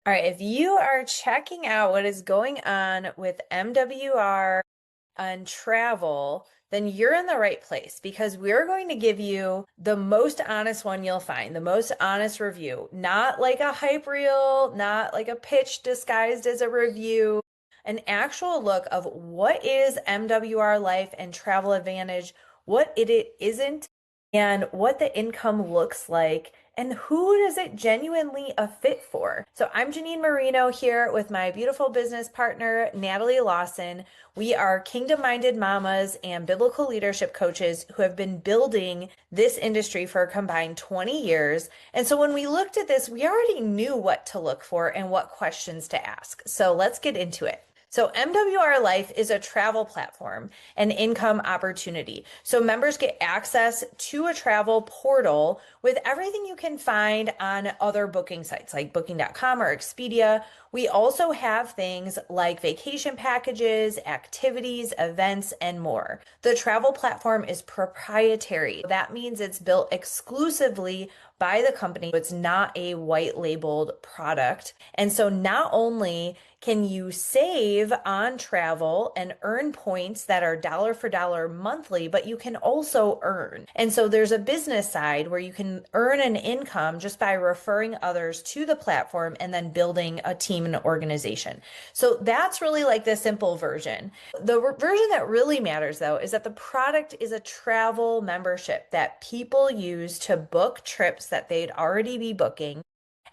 All right, if you are checking out what is going on with MWR and travel, then you're in the right place because we're going to give you the most honest one you'll find, the most honest review, not like a hype reel, not like a pitch disguised as a review, an actual look of what is MWR Life and Travel Advantage, what it isn't, and what the income looks like and who does it genuinely a fit for? So I'm Janine Marino here with my beautiful business partner, Natalie Lawson. We are kingdom-minded mamas and biblical leadership coaches who have been building this industry for a combined 20 years. And so when we looked at this, we already knew what to look for and what questions to ask. So let's get into it. So MWR Life is a travel platform and income opportunity. So members get access to a travel portal with everything you can find on other booking sites like booking.com or Expedia. We also have things like vacation packages, activities, events, and more. The travel platform is proprietary. That means it's built exclusively by the company. It's not a white labeled product. And so not only can you save on travel and earn points that are dollar for dollar monthly, but you can also earn. And so there's a business side where you can earn an income just by referring others to the platform and then building a team and organization. So that's really like the simple version. The version that really matters though is that the product is a travel membership that people use to book trips that they'd already be booking.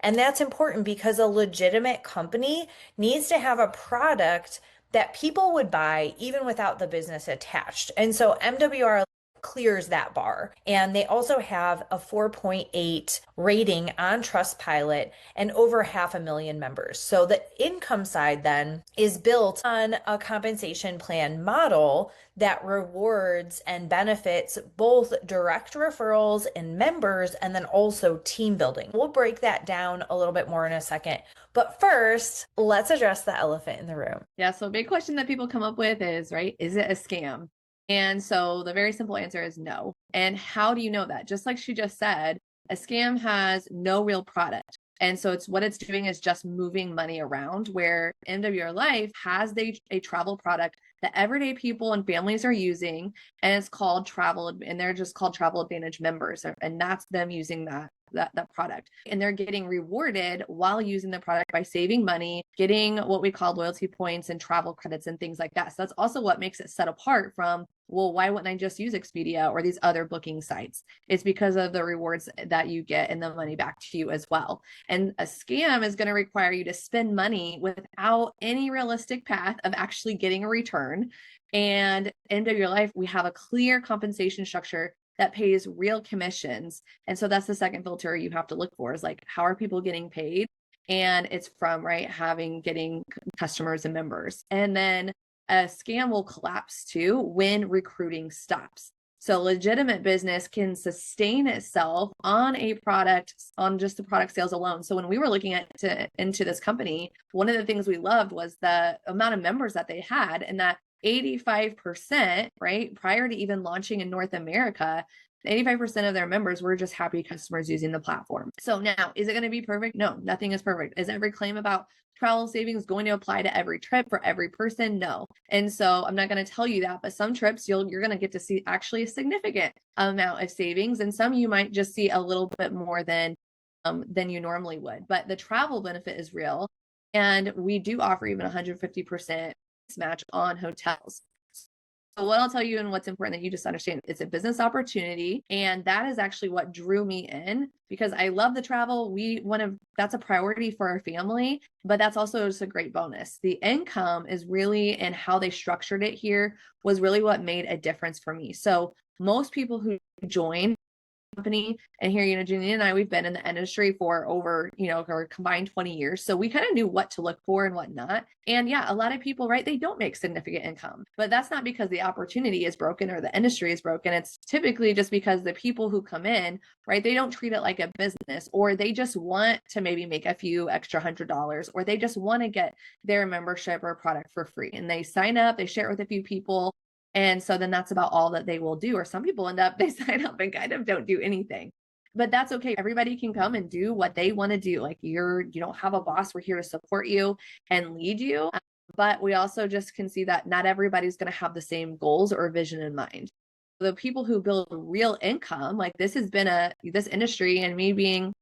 And that's important because a legitimate company needs to have a product that people would buy even without the business attached. And so MWR clears that bar. And they also have a 4.8 rating on Trustpilot and over 500,000 members. So the income side then is built on a compensation plan model that rewards and benefits both direct referrals and members and then also team building. We'll break that down a little bit more in a second. But first, let's address the elephant in the room. Yeah, so a big question that people come up with is, right, is it a scam? And so the very simple answer is no. And how do you know that? Just like she just said, a scam has no real product. And so what it's doing is just moving money around, where MWR Life has a travel product that everyday people and families are using, and it's called travel, and they're just called Travel Advantage members, and that's them using that product, and they're getting rewarded while using the product by saving money, getting what we call loyalty points and travel credits and things like that. So that's also what makes it set apart from, well, why wouldn't I just use Expedia or these other booking sites? It's because of the rewards that you get and the money back to you as well. And a scam is going to require you to spend money without any realistic path of actually getting a return. And in MWR Life, we have a clear compensation structure that pays real commissions. And so that's the second filter you have to look for, is like, how are people getting paid? And it's from, right, getting customers and members. And then a scam will collapse too when recruiting stops. So legitimate business can sustain itself on a product, on just the product sales alone. So when we were looking into this company, one of the things we loved was the amount of members that they had, and that 85%, right, prior to even launching in North America, 85% of their members were just happy customers using the platform. So now, is it going to be perfect? No, nothing is perfect. Is every claim about travel savings going to apply to every trip for every person? No. And so I'm not going to tell you that, but some trips you're going to get to see actually a significant amount of savings, and some you might just see a little bit more than you normally would. But the travel benefit is real, and we do offer even 150% match on hotels. So what I'll tell you, and what's important that you just understand, it's a business opportunity. And that is actually what drew me in, because I love the travel. That's a priority for our family, but that's also just a great bonus. The income is really, and how they structured it here was really what made a difference for me. So most people who join company, and here, Janine and I, we've been in the industry for over, our combined 20 years. So we kind of knew what to look for and what not. And yeah, a lot of people, right, they don't make significant income, but that's not because the opportunity is broken or the industry is broken. It's typically just because the people who come in, right, they don't treat it like a business, or they just want to maybe make a few extra $100, or they just want to get their membership or product for free. And they sign up, they share it with a few people. And so then that's about all that they will do. Or some people they sign up and kind of don't do anything. but that's okay. Everybody can come and do what they want to do. Like you don't have a boss. We're here to support you and lead you. But we also just can see that not everybody's going to have the same goals or vision in mind. The people who build real income, like this industry and me being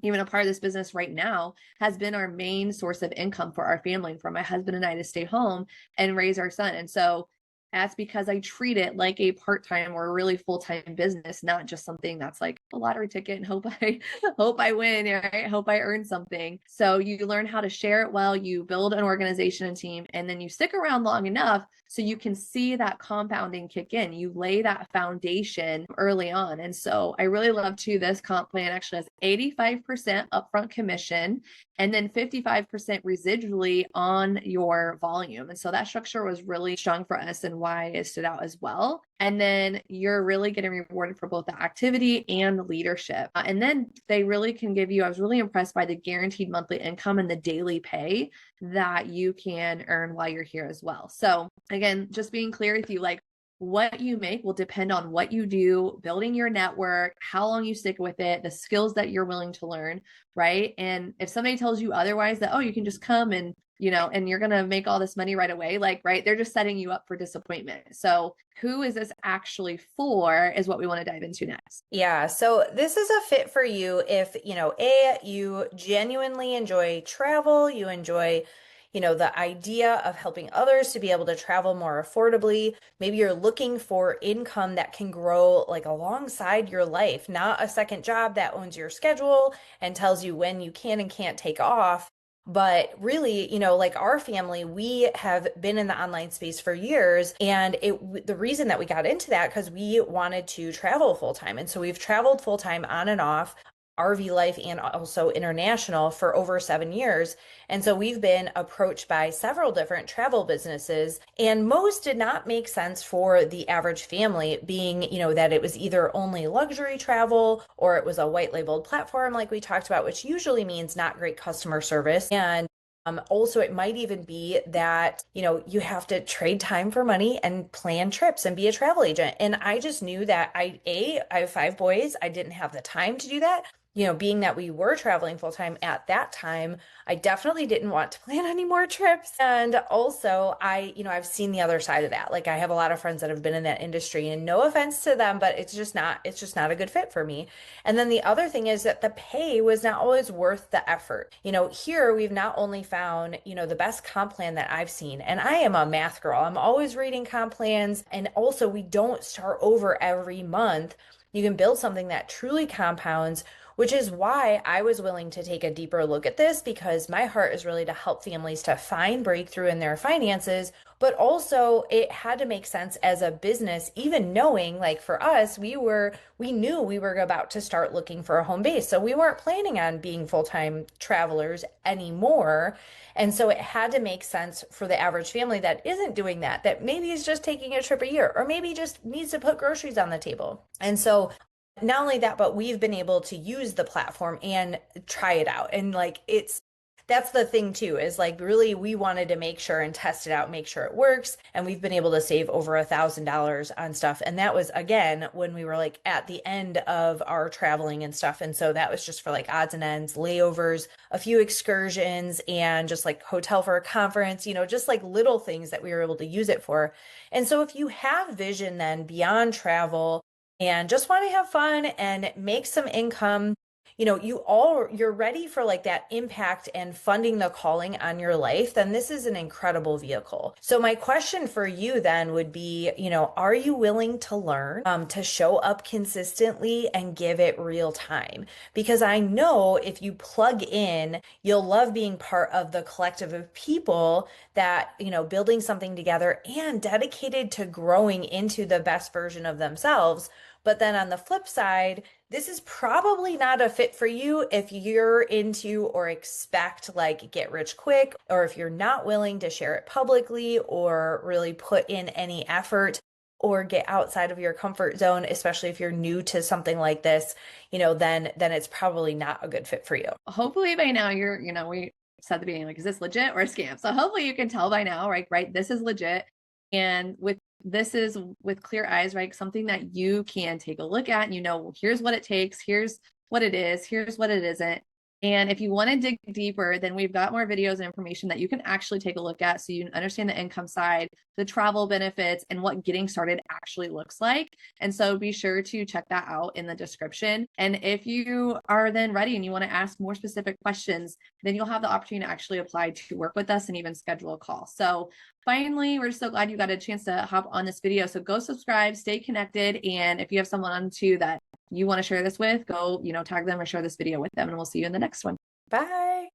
even a part of this business right now has been our main source of income for our family, for my husband and I to stay home and raise our son. And so that's because I treat it like a part-time or a really full-time business, not just something that's like a lottery ticket and hope I hope I win, right? Hope I earn something. So you learn how to share it well, you build an organization and team, and then you stick around long enough so you can see that compounding kick in. You lay that foundation early on. And so I really love too, this comp plan actually has 85% upfront commission and then 55% residually on your volume. And so that structure was really strong for us and why it stood out as well. And then you're really getting rewarded for both the activity and the leadership. And then they really can give you, I was really impressed by the guaranteed monthly income and the daily pay that you can earn while you're here as well. So again, just being clear with you, like what you make will depend on what you do, building your network, how long you stick with it, the skills that you're willing to learn, right? And if somebody tells you otherwise that, oh, you can just come and and you're going to make all this money right away, like, right, they're just setting you up for disappointment. So who is this actually for is what we want to dive into next. Yeah, so this is a fit for you if, you genuinely enjoy travel, you enjoy, the idea of helping others to be able to travel more affordably. Maybe you're looking for income that can grow like alongside your life, not a second job that owns your schedule and tells you when you can and can't take off. But really, like our family, we have been in the online space for years. And the reason that we got into that, because we wanted to travel full time. And so we've traveled full time on and off. RV life and also international for over 7 years. And so we've been approached by several different travel businesses, and most did not make sense for the average family, being, that it was either only luxury travel or it was a white labeled platform, like we talked about, which usually means not great customer service. And also, it might even be that, you have to trade time for money and plan trips and be a travel agent. And I just knew that I have 5 boys. I didn't have the time to do that. Being that we were traveling full time at that time, I definitely didn't want to plan any more trips. And also, I've seen the other side of that. Like I have a lot of friends that have been in that industry, and no offense to them, but it's just not a good fit for me. And then the other thing is that the pay was not always worth the effort. Here we've not only found, the best comp plan that I've seen, and I am a math girl. I'm always reading comp plans. And also we don't start over every month. You can build something that truly compounds, which is why I was willing to take a deeper look at this, because my heart is really to help families to find breakthrough in their finances. But also it had to make sense as a business, even knowing, like, for us, we knew we were about to start looking for a home base. So we weren't planning on being full-time travelers anymore. And so it had to make sense for the average family that isn't doing that, that maybe is just taking a trip a year, or maybe just needs to put groceries on the table. And so not only that, but we've been able to use the platform and try it out. And like, that's the thing too, is like, really, we wanted to make sure and test it out, make sure it works. And we've been able to save over $1,000 on stuff. And that was, again, when we were like at the end of our traveling and stuff. And so that was just for like odds and ends, layovers, a few excursions, and just like hotel for a conference, just like little things that we were able to use it for. And so if you have vision then beyond travel, and just want to have fun and make some income, you're ready for like that impact and funding the calling on your life, then this is an incredible vehicle. So my question for you then would be, are you willing to learn, to show up consistently and give it real time? Because I know if you plug in, you'll love being part of the collective of people that, building something together and dedicated to growing into the best version of themselves. But then on the flip side, this is probably not a fit for you if you're into or expect like get rich quick, or if you're not willing to share it publicly or really put in any effort or get outside of your comfort zone, especially if you're new to something like this, then it's probably not a good fit for you. Hopefully by now we said at the beginning, like, is this legit or a scam? So hopefully you can tell by now, right? This is legit. And with this is with clear eyes, right? Something that you can take a look at and here's what it takes, here's what it is, here's what it isn't. And if you want to dig deeper, then we've got more videos and information that you can actually take a look at so you understand the income side, the travel benefits, and what getting started actually looks like. And so be sure to check that out in the description. And if you are then ready and you want to ask more specific questions, then you'll have the opportunity to actually apply to work with us and even schedule a call. So finally, we're so glad you got a chance to hop on this video. So go subscribe, stay connected. And if you have someone too that you want to share this with, go, tag them or share this video with them, and we'll see you in the next one. Bye.